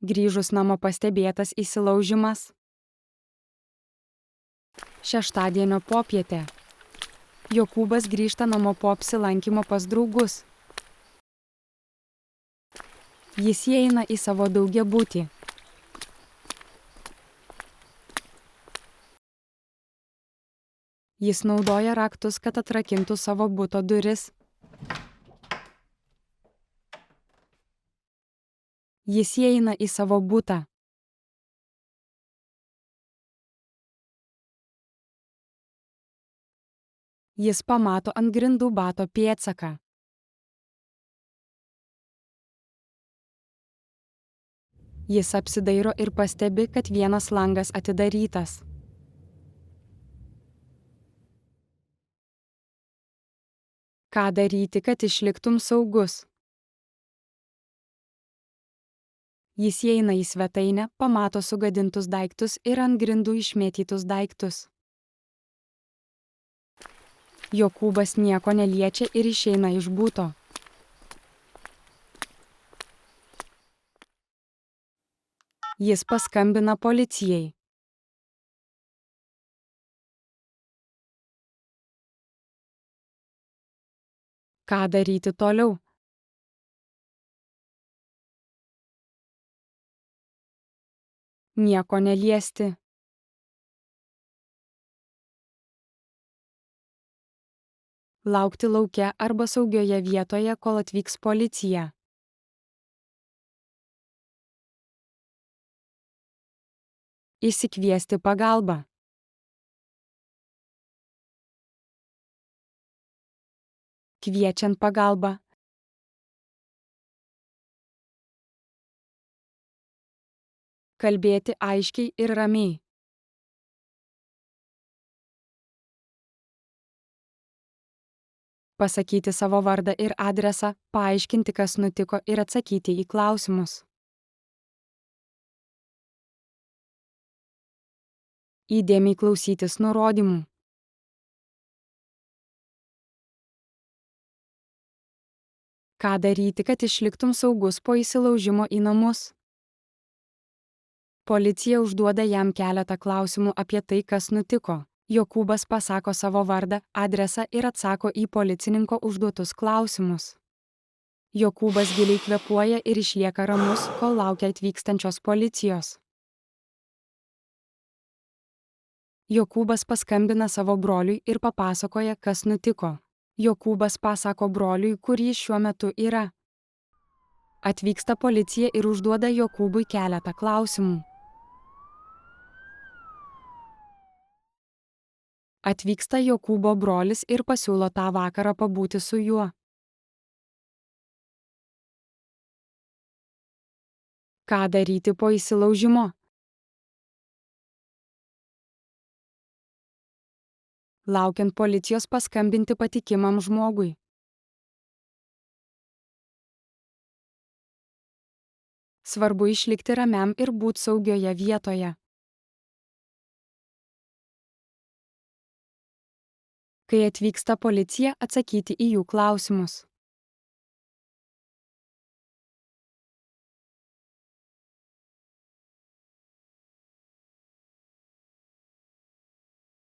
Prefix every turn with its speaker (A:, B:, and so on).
A: Grįžus namo pastebėtas įsilaužimas. Šeštadienio popietė. Jokūbas grįžta namo po apsilankymo pas draugus. Jis įeina į savo daugiabutį. Jis naudoja raktus, kad atrakintų savo buto duris. Jis įeina į savo butą. Jis pamato ant grindų bato pėdsaką. Jis apsidairo ir pastebi, kad vienas langas atidarytas. Ką daryti, kad išliktum saugus? Jis įeina į svetainę, pamato sugadintus daiktus ir ant grindų išmėtytus daiktus. Jokūbas nieko neliečia ir išeina iš buto. Jis paskambina policijai. Ką daryti toliau? Nieko neliesti. Laukti lauke arba saugioje vietoje, kol atvyks policija. Išsikviesti pagalbą. Kviečiant pagalbą. Kalbėti aiškiai ir ramiai. Pasakyti savo vardą ir adresą, paaiškinti, kas nutiko ir atsakyti į klausimus. Įdėmiai klausytis nurodymų. Ką daryti, kad išliktum saugus po įsilaužimo į namus? Policija užduoda jam keletą klausimų apie tai, kas nutiko. Jokūbas pasako savo vardą, adresą ir atsako į policininko užduotus klausimus. Jokūbas giliai kvėpuoja ir išlieka ramus, kol laukia atvykstančios policijos. Jokūbas paskambina savo broliui ir papasakoja, kas nutiko. Jokūbas pasako broliui, kur jis šiuo metu yra. Atvyksta policija ir užduoda Jokūbui keletą klausimų. Atvyksta Jokūbo brolis ir pasiūlo tą vakarą pabūti su juo. Ką daryti po įsilaužimo? Laukiant policijos paskambinti patikimam žmogui. Svarbu išlikti ramiam ir būti saugioje vietoje. Kai atvyksta policija, atsakyti į jų klausimus.